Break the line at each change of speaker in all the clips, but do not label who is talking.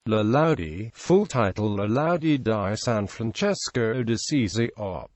Laudi, full title Laudi di San Francesco d'Assisi Op.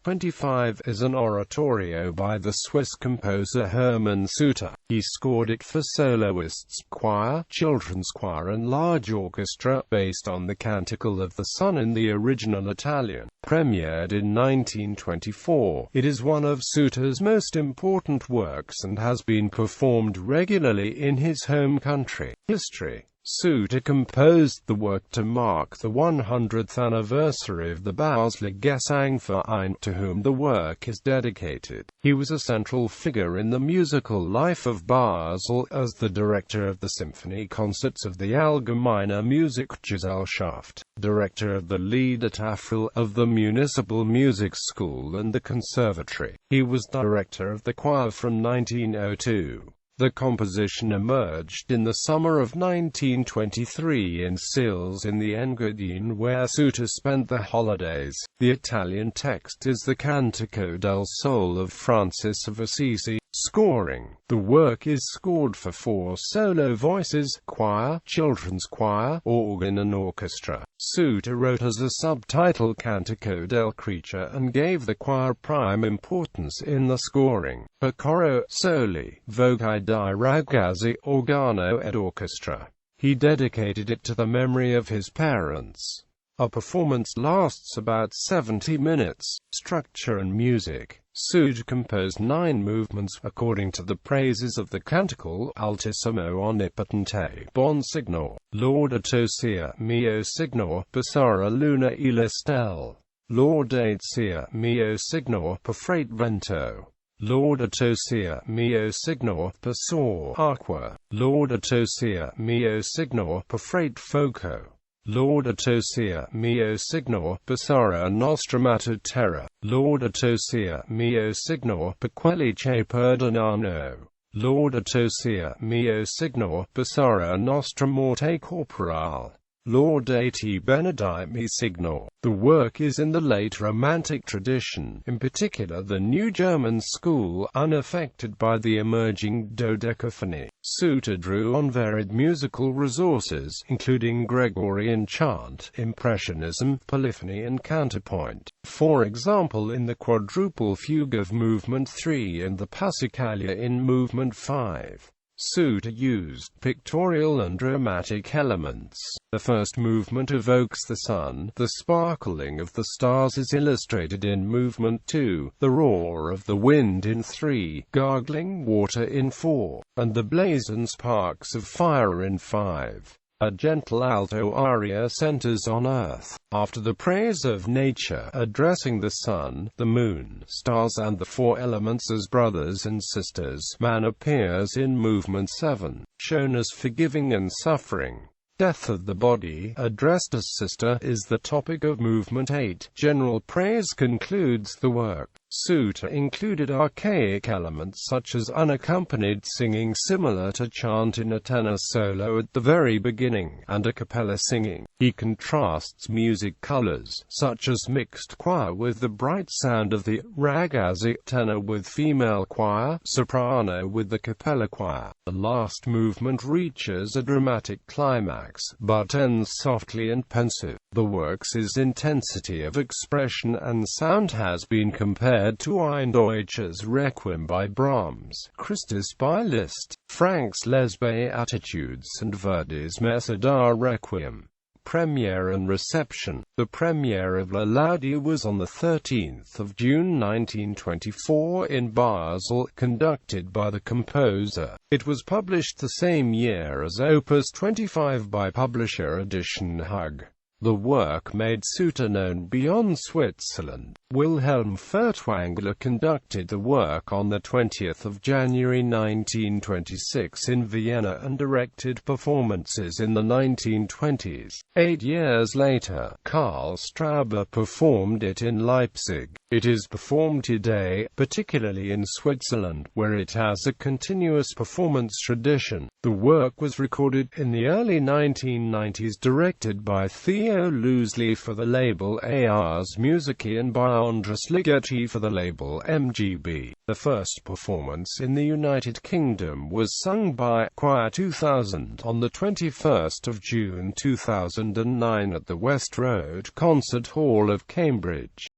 25 is an oratorio by the Swiss composer Hermann Suter. He scored it for soloists, choir, children's choir and large orchestra, based on the Canticle of the Sun in the original Italian, premiered in 1924. It is one of Suter's most important works and has been performed regularly in his home country. History. Suter composed the work to mark the 100th anniversary of the Basler Gesangverein, to whom the work is dedicated. He was a central figure in the musical life of Basel, as the director of the symphony concerts of the Allgemeine Musikgesellschaft, director of the Liedertafel of the Municipal Music School and the Conservatory. He was director of the choir from 1902. The composition emerged in the summer of 1923 in Sils in the Engadine, where Suter spent the holidays. The Italian text is the Cantico del Sole of Francis of Assisi. Scoring. The work is scored for 4 solo voices, choir, children's choir, organ and orchestra. Suter wrote as a subtitle Cantico del Creature and gave the choir prime importance in the scoring. Per coro, soli, voci di ragazzi, organo ed orchestra. He dedicated it to the memory of his parents. A performance lasts about 70 minutes. Structure and music. Suter composed 9 movements, according to the praises of the Canticle: Altissimo onnipotente, bon signor, laudato sia mio signor, passare luna e le stelle, laudate sia mio signor, per freight vento, laudato sia mio signor, per sor acqua, laudato sia mio signor, per freight foco, laudato sia mio signor, passare nostromato terra, laudato sia mio signor, per quelli che perdonano, laudato sia mio signor, passare nostra morte corporale, laudate benedicti signor. The work is in the late Romantic tradition, in particular the New German School, unaffected by the emerging dodecaphony. Suter drew on varied musical resources, including Gregorian chant, Impressionism, polyphony and counterpoint. For example, in the quadruple fugue of Movement 3 and the Passacaglia in Movement 5. Suter used pictorial and dramatic elements. The first movement evokes the sun. The sparkling of the stars is illustrated in Movement 2, the roar of the wind in 3, gargling water in 4, and the blazing sparks of fire in 5. A gentle alto aria centers on earth. After the praise of nature, addressing the sun, the moon, stars and the 4 elements as brothers and sisters, man appears in Movement 7, shown as forgiving and suffering. Death of the body, addressed as sister, is the topic of Movement 8. General praise concludes the work. Suter included archaic elements such as unaccompanied singing similar to chant in a tenor solo at the very beginning, and a cappella singing. He contrasts music colors, such as mixed choir with the bright sound of the ragazzi, tenor with female choir, soprano with the cappella choir. The last movement reaches a dramatic climax, but ends softly and pensive. The work's intensity of expression and sound has been compared to Ein Deutsches Requiem by Brahms, Christus by Liszt, Franck's Les Beatitudes and Verdi's Messa da Requiem. Premiere and reception. The premiere of Laudi was on the 13th of June 1924 in Basel, conducted by the composer. It was published the same year as Opus 25 by publisher Edition Hug. The work made Suter known beyond Switzerland. Wilhelm Furtwängler conducted the work on the 20th of January 1926 in Vienna and directed performances in the 1920s. 8 years later, Karl Strauber performed it in Leipzig. It is performed today, particularly in Switzerland, where it has a continuous performance tradition. The work was recorded in the early 1990s, directed by Theo Loosely for the label Ars Musicae and by Andras Ligeti for the label MGB. The first performance in the United Kingdom was sung by Choir 2000 on the 21st of June 2009 at the West Road Concert Hall of Cambridge.